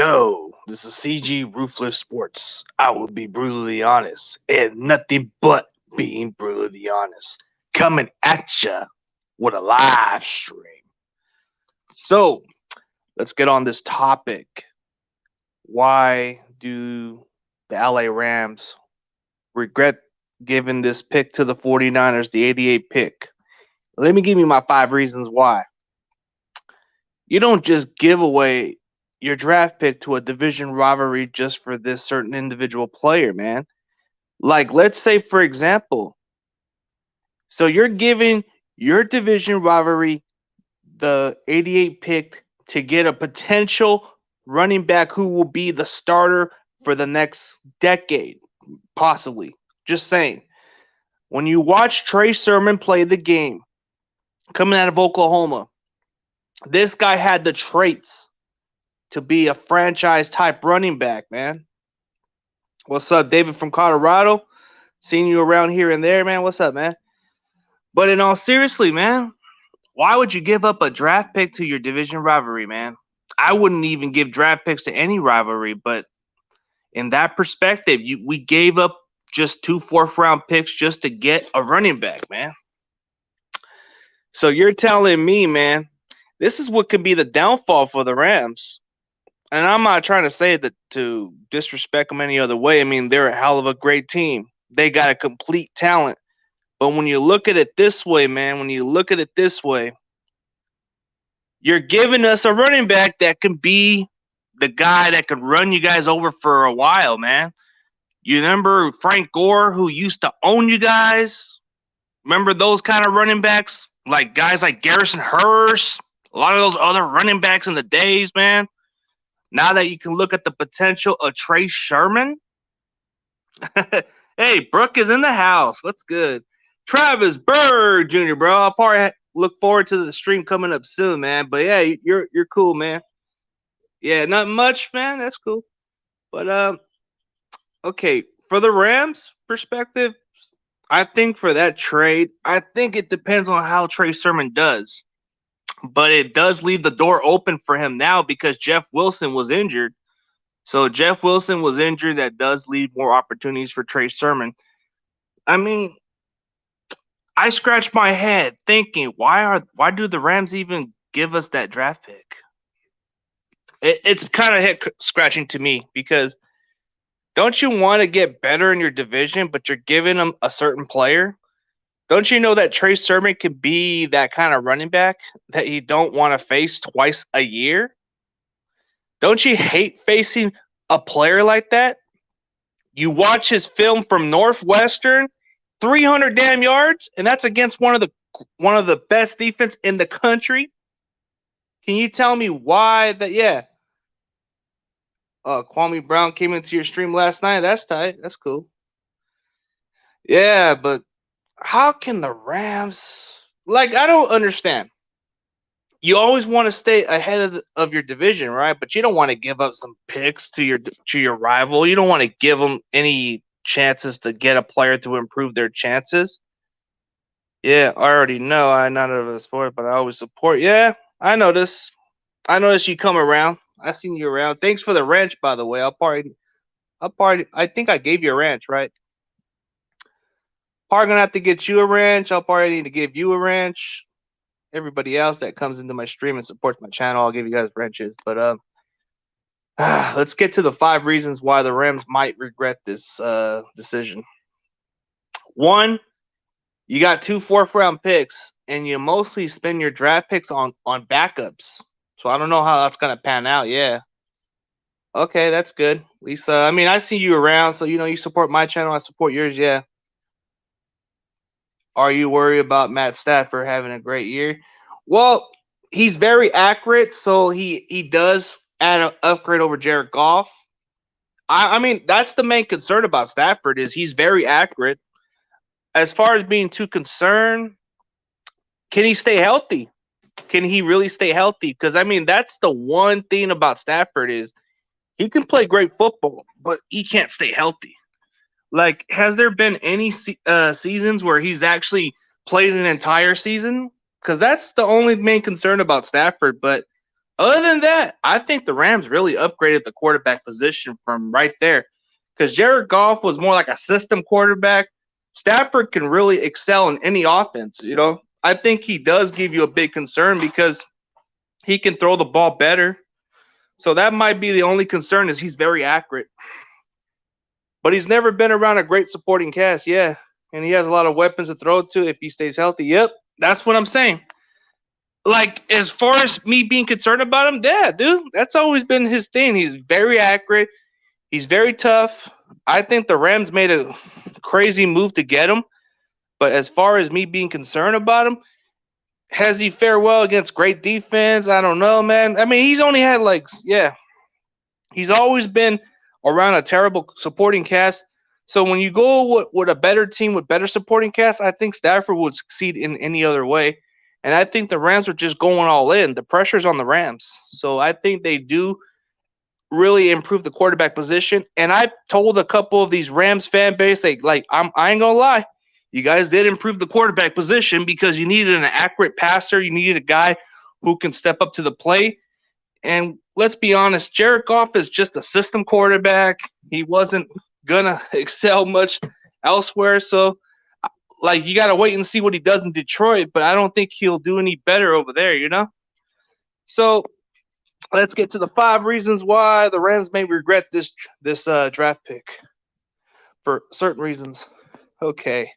Yo, this is CG Ruthless Sports. I will be brutally honest, and nothing but being brutally honest. Coming at ya with a live stream. So, let's get on this topic. Why do the LA Rams regret giving this pick to the 49ers, the 88 pick? Let me give you my 5 reasons why. You don't just give away your draft pick to a division rivalry just for this certain individual player, man. Like, let's say, for example, so you're giving your division rivalry the 88 pick to get a potential running back who will be the starter for the next decade, possibly. Just saying. When you watch Trey Sermon play the game coming out of Oklahoma, this guy had the traits to be a franchise type running back, man. What's up, David from Colorado? Seeing you around here and there, man. What's up, man? But in all seriously, man, why would you give up a draft pick to your division rivalry, man? I wouldn't even give draft picks to any rivalry, but in that perspective, we gave up just 2 fourth-round picks just to get a running back, man. So you're telling me, man, this is what could be the downfall for the Rams. And I'm not trying to say that to disrespect them any other way. I mean, they're a hell of a great team. They got a complete talent. But when you look at it this way, man, you're giving us a running back that can be the guy that can run you guys over for a while, man. You remember Frank Gore, who used to own you guys? Remember those kind of running backs? Like guys like Garrison Hurst, a lot of those other running backs in the days, man. Now that you can look at the potential of Trey Sermon. Hey, Brooke is in the house. What's good? Travis Bird Jr., bro. I'll probably look forward to the stream coming up soon, man. But yeah, you're cool, man. Yeah, not much, man. That's cool. But okay, for the Rams perspective, I think for that trade, I think it depends on how Trey Sermon does. But it does leave the door open for him now because Jeff Wilson was injured. So Jeff Wilson was injured. That does leave more opportunities for Trey Sermon. I mean, I scratched my head thinking, why do the Rams even give us that draft pick? It's kind of head scratching to me because don't you want to get better in your division, but you're giving them a certain player? Don't you know that Trey Sermon could be that kind of running back that you don't want to face twice a year? Don't you hate facing a player like that? You watch his film from Northwestern, 300 damn yards, and that's against one of the best defense in the country. Can you tell me why that? Yeah. Kwame Brown came into your stream last night. That's tight. That's cool. Yeah, but how can the Rams? Like, I don't understand. You always want to stay ahead of your division, right? But you don't want to give up some picks to your rival. You don't want to give them any chances to get a player to improve their chances. Yeah, I already know. I'm not a sport, but I always support. Yeah, I notice. I notice you come around. I seen you around. Thanks for the ranch, by the way. I think I gave you a ranch, right? Probably gonna have to get you a ranch. I'll probably need to give you a ranch. Everybody else that comes into my stream and supports my channel, I'll give you guys wrenches. But let's get to the 5 reasons why the Rams might regret this decision. 1, you got 2 fourth-round picks, and you mostly spend your draft picks on backups. So I don't know how that's gonna pan out. Yeah. Okay, that's good. Lisa, I mean, I see you around, so you support my channel, I support yours. Yeah. Are you worried about Matt Stafford having a great year? Well, he's very accurate, so he does add an upgrade over Jared Goff. I mean, that's the main concern about Stafford is he's very accurate. As far as being too concerned, can he stay healthy? Can he really stay healthy? Because, I mean, that's the one thing about Stafford is he can play great football, but he can't stay healthy. Like, has there been any seasons where he's actually played an entire season? Because that's the only main concern about Stafford. But Other than that, I think the Rams really upgraded the quarterback position from right there. Because Jared Goff was more like a system quarterback. Stafford can really excel in any offense, you know. I think he does give you a big concern because he can throw the ball better. So that might be the only concern is he's very accurate. But he's never been around a great supporting cast, yeah. And he has a lot of weapons to throw to if he stays healthy. Yep, that's what I'm saying. Like, as far as me being concerned about him, yeah, dude, that's always been his thing. He's very accurate. He's very tough. I think the Rams made a crazy move to get him. But as far as me being concerned about him, has he fared well against great defense? I don't know, man. I mean, he's only had he's always been around a terrible supporting cast. So when you go with a better team with better supporting cast, I think Stafford would succeed in any other way. And I think the Rams are just going all in. The pressure's on the Rams. So I think they do really improve the quarterback position. And I told a couple of these Rams fan base, I ain't gonna lie, you guys did improve the quarterback position because you needed an accurate passer. You needed a guy who can step up to the plate. And let's be honest, Jared Goff is just a system quarterback. He wasn't gonna excel much elsewhere. So you got to wait and see what he does in Detroit, but I don't think he'll do any better over there, you know? So let's get to the 5 reasons why the Rams may regret this draft pick for certain reasons. Okay.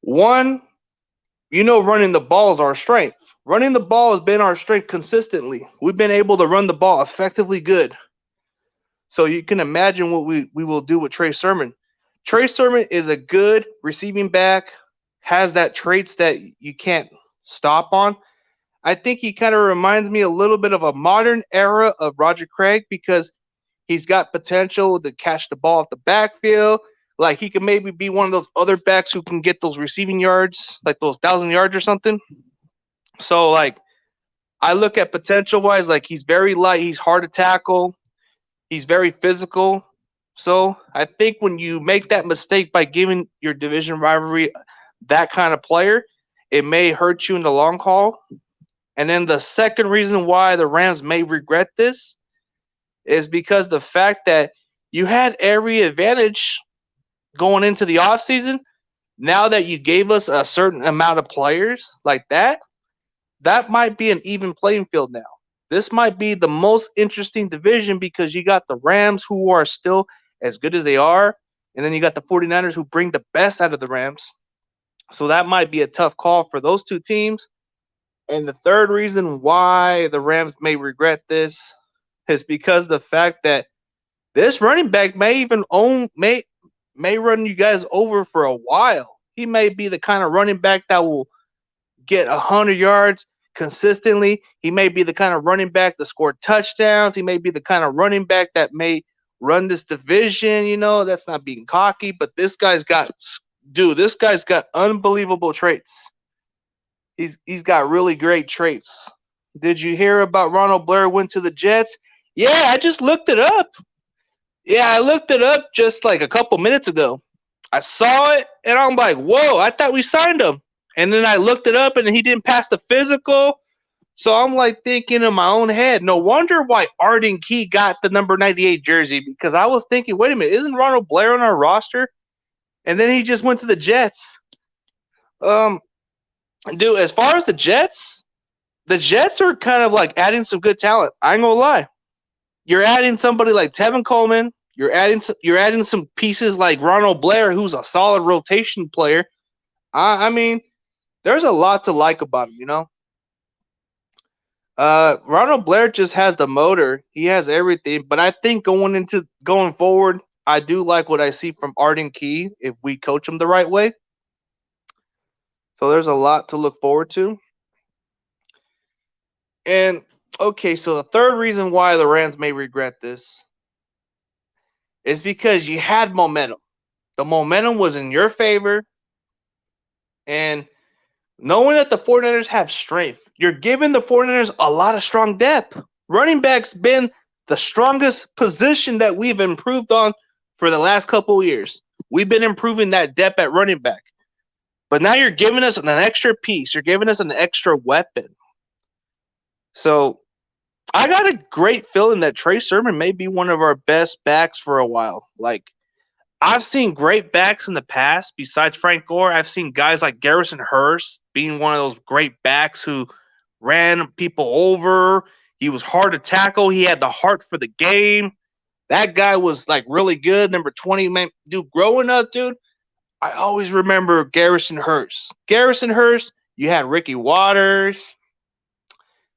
1, running the ball is our strength. Running the ball has been our strength consistently. We've been able to run the ball effectively good. So you can imagine what we will do with Trey Sermon. Trey Sermon is a good receiving back, has that traits that you can't stop on. I think he kind of reminds me a little bit of a modern era of Roger Craig because he's got potential to catch the ball off the backfield. Like he could maybe be one of those other backs who can get those receiving yards, like those 1,000 yards or something. So I look at potential wise, he's very light, he's hard to tackle, he's very physical. So I think when you make that mistake by giving your division rivalry that kind of player, it may hurt you in the long haul. And then the second reason why the Rams may regret this is because the fact that you had every advantage going into the offseason. Now that you gave us a certain amount of players like that, that might be an even playing field now. This might be the most interesting division because you got the Rams who are still as good as they are, and then you got the 49ers who bring the best out of the Rams. So that might be a tough call for those two teams. And the third reason why the Rams may regret this is because the fact that this running back may run you guys over for a while. He may be the kind of running back that will get 100 yards consistently. He may be the kind of running back that scored touchdowns. He may be the kind of running back that may run this division. That's not being cocky, but this guy's got unbelievable traits. He's got really great traits. Did you hear about Ronald Blair went to the Jets? Yeah, I just looked it up. Yeah, I looked it up just a couple minutes ago. I saw it, and I'm like, whoa, I thought we signed him. And then I looked it up, and he didn't pass the physical. So I'm thinking in my own head, no wonder why Arden Key got the number 98 jersey, because I was thinking, wait a minute, isn't Ronald Blair on our roster? And then he just went to the Jets. Dude, as far as the Jets are kind of adding some good talent. I ain't gonna lie. You're adding somebody like Tevin Coleman. You're adding some pieces like Ronald Blair, who's a solid rotation player. I mean, there's a lot to like about him, Ronald Blair just has the motor. He has everything. But I think going forward, I do like what I see from Arden Key if we coach him the right way. So there's a lot to look forward to. And okay, so the third reason why the Rams may regret this is because you had momentum. The momentum was in your favor. And knowing that the 49ers have strength, you're giving the 49ers a lot of strong depth. Running back's been the strongest position that we've improved on for the last couple of years. We've been improving that depth at running back. But now you're giving us an extra piece. You're giving us an extra weapon. So I got a great feeling that Trey Sermon may be one of our best backs for a while. Like, I've seen great backs in the past besides Frank Gore. I've seen guys like Garrison Hurst being one of those great backs who ran people over. He was hard to tackle. He had the heart for the game. That guy was like really good. Number 20, man. Dude, growing up, dude, I always remember Garrison Hurst. Garrison Hurst, you had Ricky Waters,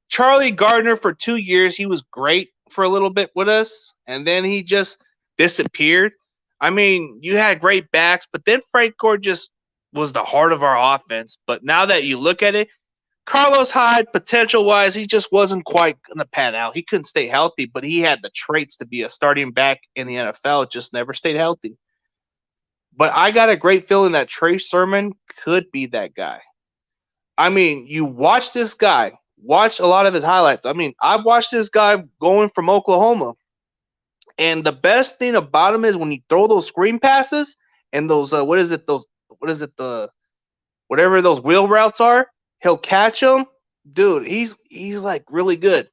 Charlie Gardner for 2 years. He was great for a little bit with us, and then he just disappeared. I mean, you had great backs, but then Frank Gore just was the heart of our offense. But now that you look at it, Carlos Hyde, potential wise, he just wasn't quite going to pan out. He couldn't stay healthy, but he had the traits to be a starting back in the NFL, just never stayed healthy. But I got a great feeling that Trey Sermon could be that guy. I mean, you watch this guy, watch a lot of his highlights. I mean, I've watched this guy going from Oklahoma, and the best thing about him is when you throw those screen passes and those the whatever those wheel routes are, he'll catch them. Dude, he's like really good.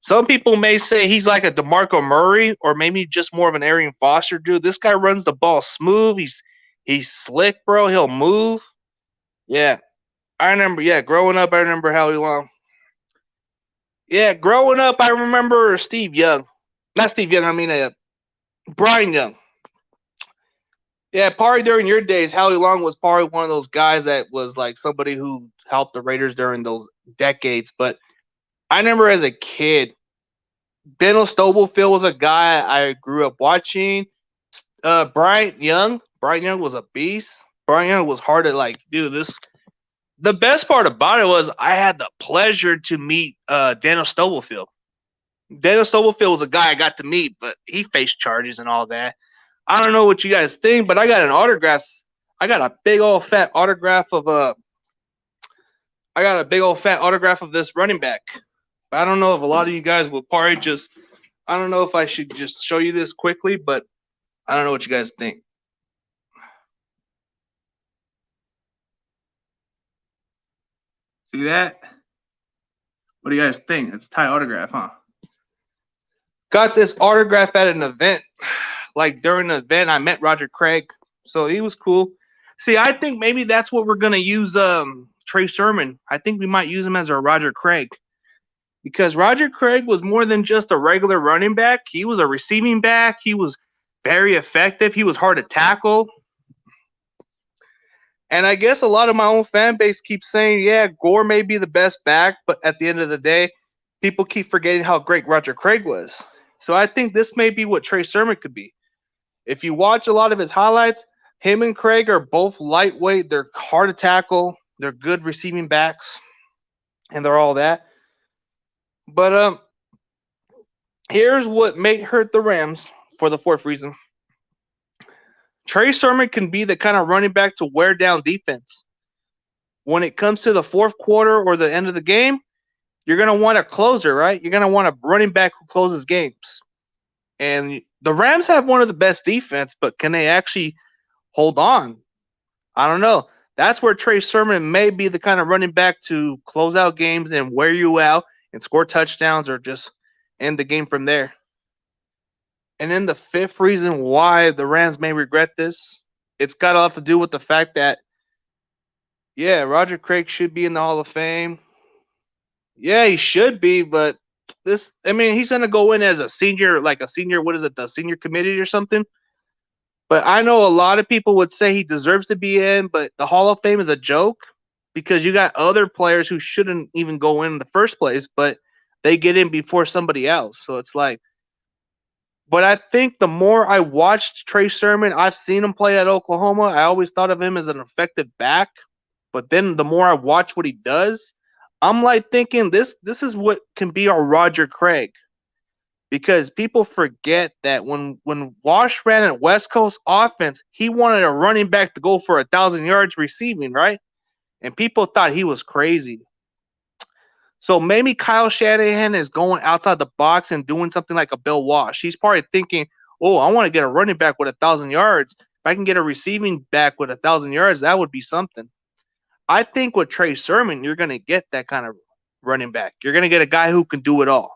Some people may say he's like a DeMarco Murray or maybe just more of an Arian Foster. Dude, this guy runs the ball smooth. He's slick, bro. He'll move. Yeah, I remember. Yeah, growing up, I remember how he long. Yeah, growing up, I remember Steve Young. Not Steve Young. I mean, Brian Young. Yeah, probably during your days, Howie Long was probably one of those guys that was like somebody who helped the Raiders during those decades. But I remember as a kid, Daniel Stubblefield was a guy I grew up watching. Brian Young was a beast. Brian Young was hard to like do this. The best part about it was I had the pleasure to meet Daniel Stubblefield. Daniel Stubblefield was a guy I got to meet, but he faced charges and all that. I don't know what you guys think, but I got an autograph. I got a big old fat autograph of I got a big old fat autograph of this running back. I don't know if a lot of you guys will probably just. I don't know if I should just show you this quickly, but I don't know what you guys think. See that? What do you guys think? It's a Thai autograph, huh? Got this autograph at an event. Like during the event, I met Roger Craig, so he was cool. See, I think maybe that's what we're gonna use. Trey Sermon. I think we might use him as our Roger Craig because Roger Craig was more than just a regular running back. He was a receiving back. He was very effective. He was hard to tackle. And I guess a lot of my own fan base keeps saying, yeah, Gore may be the best back, but at the end of the day, people keep forgetting how great Roger Craig was. So I think this may be what Trey Sermon could be. If you watch a lot of his highlights, him and Craig are both lightweight. They're hard to tackle. They're good receiving backs, and they're all that. But here's what may hurt the Rams for the fourth reason. Trey Sermon can be the kind of running back to wear down defense. When it comes to the fourth quarter or the end of the game, you're going to want a closer, right? You're going to want a running back who closes games. And the Rams have one of the best defense, but can they actually hold on? I don't know. That's where Trey Sermon may be the kind of running back to close out games and wear you out and score touchdowns or just end the game from there. And then the fifth reason why the Rams may regret this, it's got a lot to do with the fact that, yeah, Roger Craig should be in the Hall of Fame. Yeah, he should be, but he's going to go in as a senior, the senior committee or something. But I know a lot of people would say he deserves to be in, but the Hall of Fame is a joke because you got other players who shouldn't even go in the first place, but they get in before somebody else. So it's like, but I think the more I watched Trey Sermon, I've seen him play at Oklahoma. I always thought of him as an effective back, but then the more I watch what he does, I'm like thinking this is what can be our Roger Craig. Because people forget that when Wash ran a West Coast offense, he wanted a running back to go for 1,000 yards receiving, right? And people thought he was crazy. So maybe Kyle Shanahan is going outside the box and doing something like a Bill Wash. He's probably thinking, oh, I want to get a running back with 1,000 yards. If I can get a receiving back with 1,000 yards, that would be something. I think with Trey Sermon, you're going to get that kind of running back. You're going to get a guy who can do it all.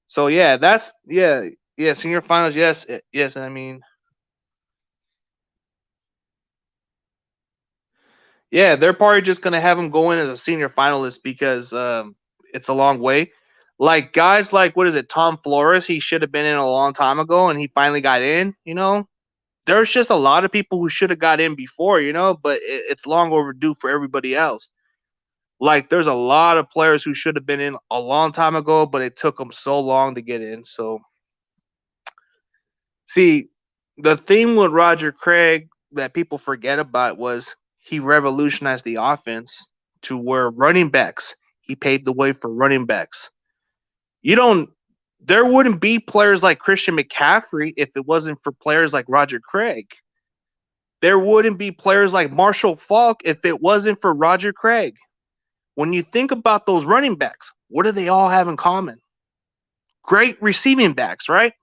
So yeah, that's yeah, senior finals. Yes, yes. I mean, yeah, they're probably just gonna have him go in as a senior finalist because it's a long way. Like guys like what is it, Tom Flores? He should have been in a long time ago, and he finally got in. There's just a lot of people who should have got in before, but it's long overdue for everybody else. Like there's a lot of players who should have been in a long time ago, but it took them so long to get in. So see, the thing with Roger Craig that people forget about was he revolutionized the offense to where running backs, he paved the way for running backs. You don't There wouldn't be players like Christian McCaffrey if it wasn't for players like Roger Craig. There wouldn't be players like Marshall Falk if it wasn't for Roger Craig. When you think about those running backs, what do they all have in common? Great receiving backs, right?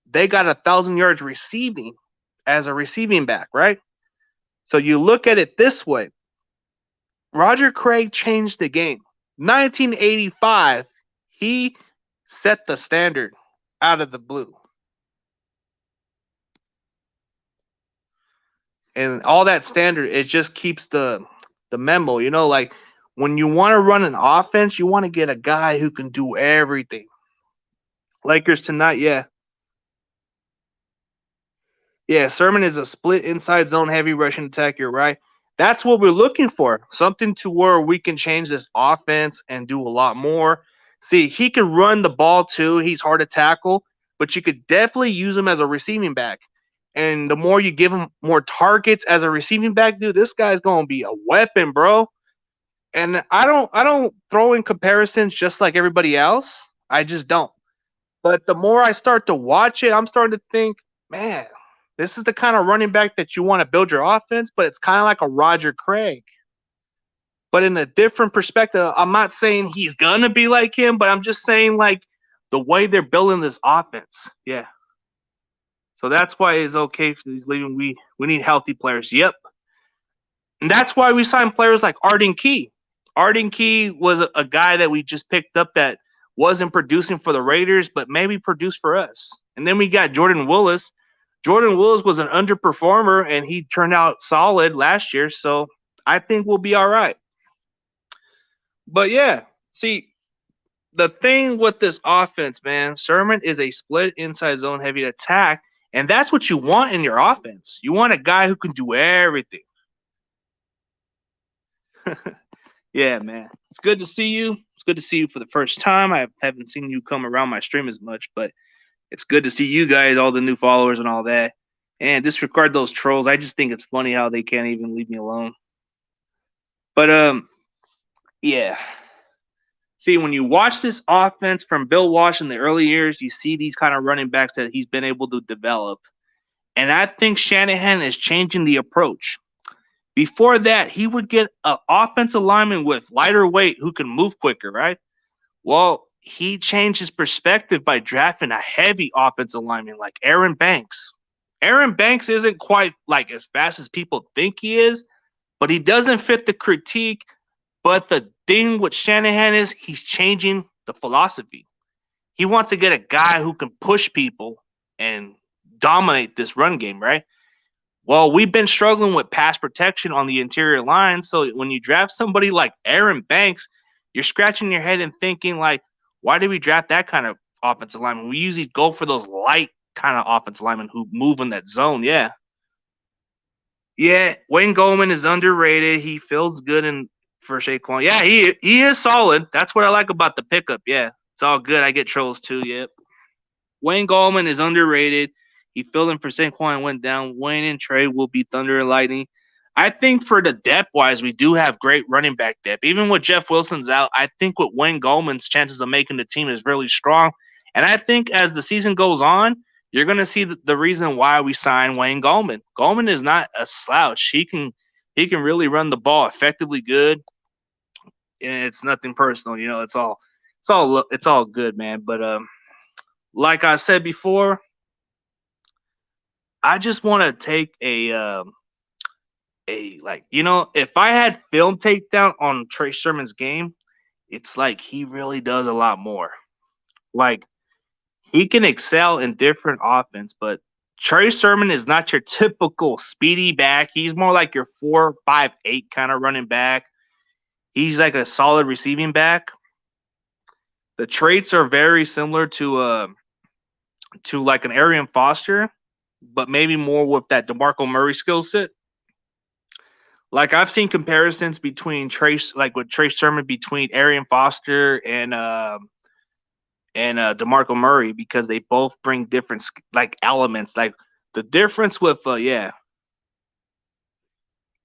They got 1,000 yards receiving as a receiving back, right? So you look at it this way. Roger Craig changed the game. 1985, he set the standard out of the blue. And all that standard, it just keeps the memo, like when you want to run an offense, you want to get a guy who can do everything. Lakers tonight, yeah. Yeah, Sermon is a split inside zone heavy rushing attack. You're right. That's what we're looking for. Something to where we can change this offense and do a lot more. See, he can run the ball too. He's hard to tackle, but you could definitely use him as a receiving back. And the more you give him more targets as a receiving back, dude, this guy's gonna be a weapon, bro. And I don't throw in comparisons just like everybody else. I just don't. But the more I start to watch it, I'm starting to think, man, this is the kind of running back that you want to build your offense, but it's kind of like a Roger Craig. But in a different perspective, I'm not saying he's going to be like him, but I'm just saying like the way they're building this offense. Yeah. So that's why it's okay for these leaving. We need healthy players. Yep. And that's why we signed players like Arden Key. Arden Key was a guy that we just picked up that wasn't producing for the Raiders, but maybe produced for us. And then we got Jordan Willis. Jordan Willis was an underperformer, and he turned out solid last year. So I think we'll be all right. But yeah, see, the thing with this offense, man, Sermon is a split inside zone heavy attack, and that's what you want in your offense. You want a guy who can do everything. Yeah, man. It's good to see you. It's good to see you for the first time. I haven't seen you come around my stream as much, but it's good to see you guys, all the new followers and all that. And disregard those trolls. I just think it's funny how they can't even leave me alone. But yeah. See, when you watch this offense from Bill Walsh in the early years, you see these kind of running backs that he's been able to develop. And I think Shanahan is changing the approach. Before that, he would get an offensive lineman with lighter weight who can move quicker, right? Well, he changed his perspective by drafting a heavy offensive lineman like Aaron Banks. Aaron Banks isn't quite like as fast as people think he is, but he doesn't fit the critique. But the thing with Shanahan is he's changing the philosophy. He wants to get a guy who can push people and dominate this run game, right? Well, we've been struggling with pass protection on the interior line. So when you draft somebody like Aaron Banks, you're scratching your head and thinking, like, why did we draft that kind of offensive lineman? We usually go for those light kind of offensive linemen who move in that zone. Yeah. Yeah. Wayne Goldman is underrated. He feels good in for Saquon. Yeah, he is solid. That's what I like about the pickup. Yeah. It's all good. I get trolls too. Yep. Wayne Gallman is underrated. He filled in for Saquon and went down. Wayne and Trey will be Thunder and Lightning. I think for the depth wise, we do have great running back depth. Even with Jeff Wilson's out, I think with Wayne Gallman's chances of making the team is really strong. And I think as the season goes on, you're going to see the reason why we signed Wayne Gallman. Gallman is not a slouch. He can really run the ball effectively good. And it's nothing personal, it's all good, man. But like I said before, I just want to take if I had film takedown on Trey Sermon's game, it's like he really does a lot more. Like he can excel in different offense, but Trey Sermon is not your typical speedy back. He's more like your 4-5-8 kind of running back. He's like a solid receiving back. The traits are very similar to like an Arian Foster, but maybe more with that DeMarco Murray skill set. Like I've seen comparisons between Trace, like with Trace Sermon, between Arian Foster and DeMarco Murray because they both bring different like elements. Like the difference with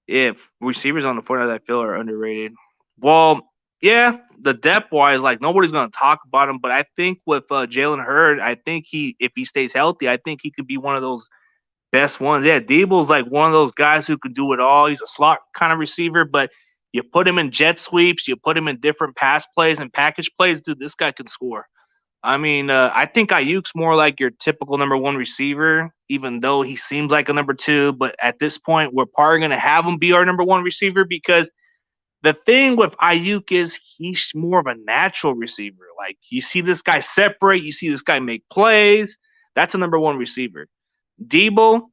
if receivers on the 49ers I feel are underrated. Well, yeah, the depth wise, like nobody's gonna talk about him, but I think with Jalen Hurd, I think if he stays healthy, I think he could be one of those best ones. Yeah, Debo's like one of those guys who can do it all. He's a slot kind of receiver, but you put him in jet sweeps, you put him in different pass plays and package plays, dude, this guy can score. I mean, I think Ayuk's more like your typical number one receiver, even though he seems like a number two. But at this point, we're probably going to have him be our number one receiver because the thing with Ayuk is he's more of a natural receiver. Like you see this guy separate, you see this guy make plays. That's a number one receiver. Debo,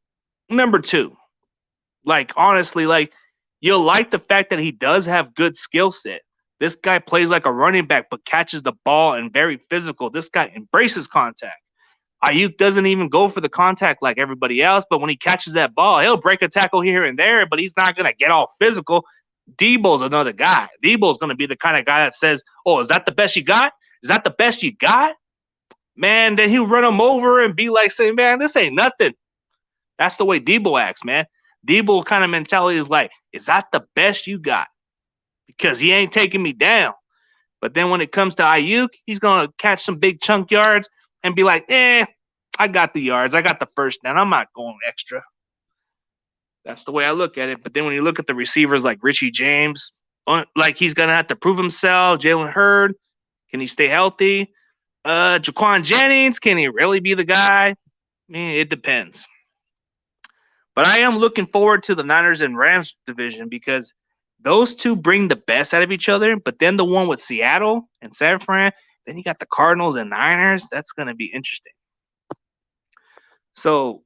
number two. Like honestly, like you'll like the fact that he does have good skill set. This guy plays like a running back, but catches the ball and very physical. This guy embraces contact. Ayuk doesn't even go for the contact like everybody else, but when he catches that ball, he'll break a tackle here and there, but he's not going to get all physical. Debo's another guy. Debo's going to be the kind of guy that says, oh, is that the best you got? Is that the best you got? Man, then he'll run him over and be like, saying, man, this ain't nothing. That's the way Debo acts, man. Debo kind of mentality is like, is that the best you got? Because he ain't taking me down. But then when it comes to Ayuk, he's going to catch some big chunk yards and be like, I got the yards. I got the first down. I'm not going extra. That's the way I look at it. But then when you look at the receivers like Richie James, like he's going to have to prove himself. Jalen Hurd, can he stay healthy? Jaquan Jennings, can he really be the guy? I mean, it depends. But I am looking forward to the Niners and Rams division because those two bring the best out of each other. But then the one with Seattle and San Fran, then you got the Cardinals and Niners. That's going to be interesting. So,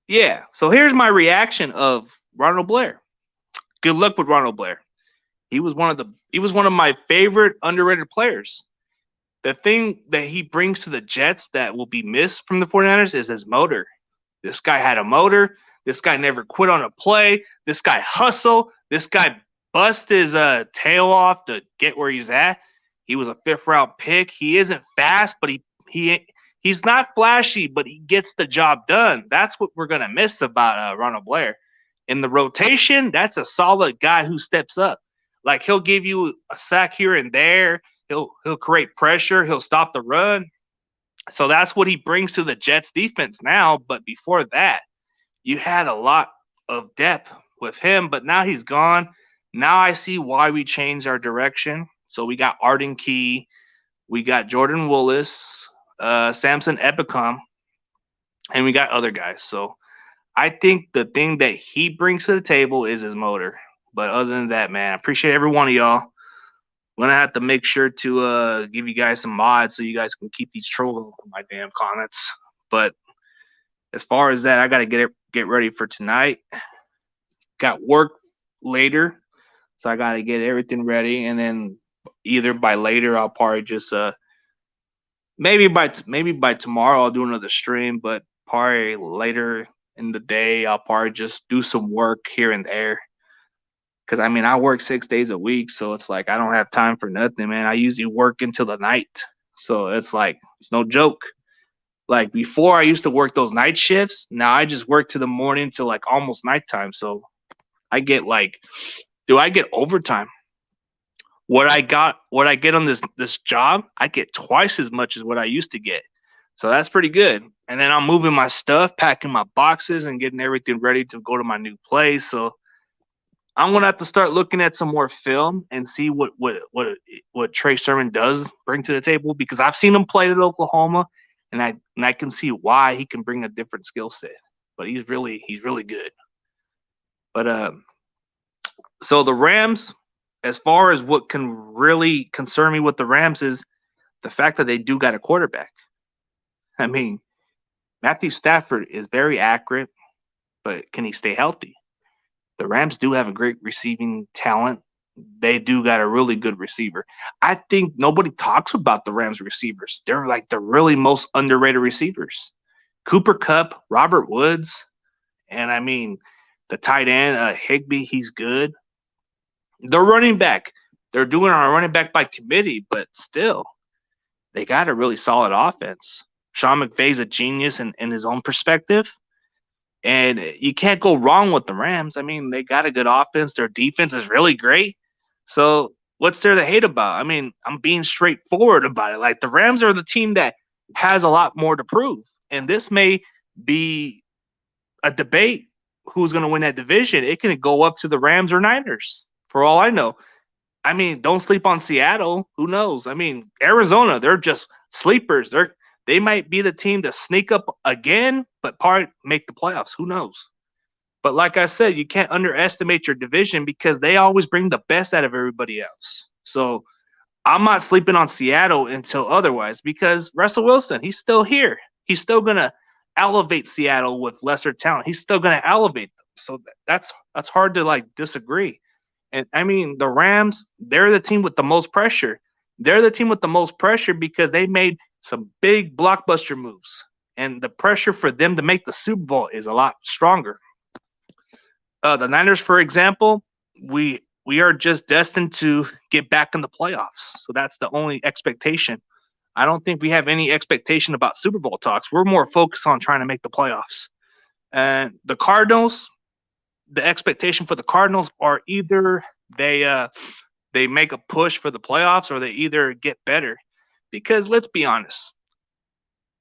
yeah. So here's my reaction of Ronald Blair. Good luck with Ronald Blair. He was one of my favorite underrated players. The thing that he brings to the Jets that will be missed from the 49ers is his motor. This guy had a motor. This guy never quit on a play. This guy hustle. This guy bust his tail off to get where he's at. He was a fifth round pick. He isn't fast, but he's not flashy, but he gets the job done. That's what we're gonna miss about Ronald Blair. In the rotation, that's a solid guy who steps up. Like he'll give you a sack here and there. He'll create pressure. He'll stop the run. So that's what he brings to the Jets defense now. But before that, you had a lot of depth with him, but now he's gone. Now I see why we changed our direction. So we got Arden Key, we got Jordan Willis, Samson Ebicom, and we got other guys. So I think the thing that he brings to the table is his motor. But other than that, man, I appreciate every one of y'all. I'm going to have to make sure to give you guys some mods so you guys can keep these trolling for my damn comments. But as far as that, I got to get ready for tonight. Got work later, so I got to get everything ready. And then either by later, I'll probably just maybe by tomorrow I'll do another stream. But probably later in the day, I'll probably just do some work here and there. Because, I mean, I work 6 days a week, so it's like I don't have time for nothing, man. I usually work until the night. So it's like, it's no joke. Like, before I used to work those night shifts. Now I just work to the morning till, like, almost nighttime. So I get, like, I get overtime? What I get on this job, I get twice as much as what I used to get. So that's pretty good. And then I'm moving my stuff, packing my boxes, and getting everything ready to go to my new place. So I'm gonna have to start looking at some more film and see what Trey Sermon does bring to the table because I've seen him play at Oklahoma, and I can see why he can bring a different skill set. But he's really good. But so the Rams, as far as what can really concern me with the Rams is the fact that they do got a quarterback. I mean, Matthew Stafford is very accurate, but can he stay healthy? The Rams do have a great receiving talent. They do got a really good receiver. I think nobody talks about the Rams receivers. They're like the really most underrated receivers. Cooper Cup, Robert Woods, and I mean the tight end, Higby, he's good. The running back, they're doing our running back by committee, but still, they got a really solid offense. Sean McVay's a genius in his own perspective. And you can't go wrong with the Rams. I mean, they got a good offense. Their defense is really great. So what's there to hate about? I mean, I'm being straightforward about it. Like the Rams are the team that has a lot more to prove. And this may be a debate who's going to win that division. It can go up to the Rams or Niners for all I know. I mean, don't sleep on Seattle. Who knows? I mean, Arizona, they're just sleepers. They might be the team to sneak up again, but probably make the playoffs. Who knows? But like I said, you can't underestimate your division because they always bring the best out of everybody else. So I'm not sleeping on Seattle until otherwise because Russell Wilson, he's still here. He's still gonna elevate Seattle with lesser talent. He's still gonna elevate them. So that's hard to like disagree. And I mean, the Rams, they're the team with the most pressure. They're the team with the most pressure because they made some big blockbuster moves. And the pressure for them to make the Super Bowl is a lot stronger. The Niners, for example, we are just destined to get back in the playoffs. So that's the only expectation. I don't think we have any expectation about Super Bowl talks. We're more focused on trying to make the playoffs. And the Cardinals, the expectation for the Cardinals are either they make a push for the playoffs or they either get better. Because let's be honest,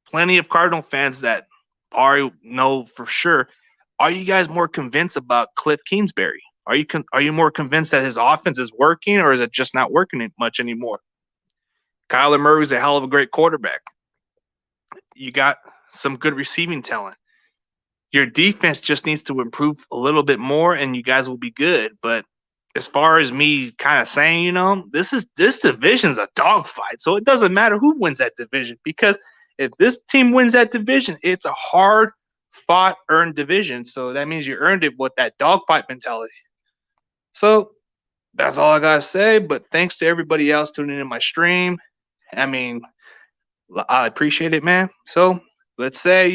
plenty of Cardinal fans that know for sure. Are you guys more convinced about Cliff Kingsbury? Are you more convinced that his offense is working or is it just not working much anymore? Kyler Murray's a hell of a great quarterback. You got some good receiving talent. Your defense just needs to improve a little bit more and you guys will be good. But as far as me kind of saying, this division's a dogfight. So it doesn't matter who wins that division because if this team wins that division, it's a hard fought earned division. So that means you earned it with that dogfight mentality. So that's all I gotta say. But thanks to everybody else tuning in my stream. I mean, I appreciate it, man. So let's say,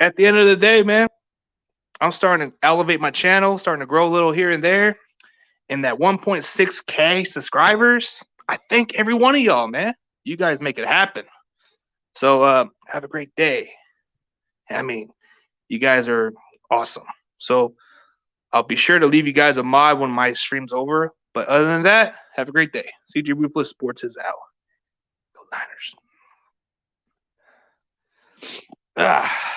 at the end of the day, man, I'm starting to elevate my channel, starting to grow a little here and there. And that 1.6K subscribers, I thank every one of y'all, man. You guys make it happen. So have a great day. I mean, you guys are awesome. So I'll be sure to leave you guys a mod when my stream's over. But other than that, have a great day. CG Ruthless Sports is out. Go Niners.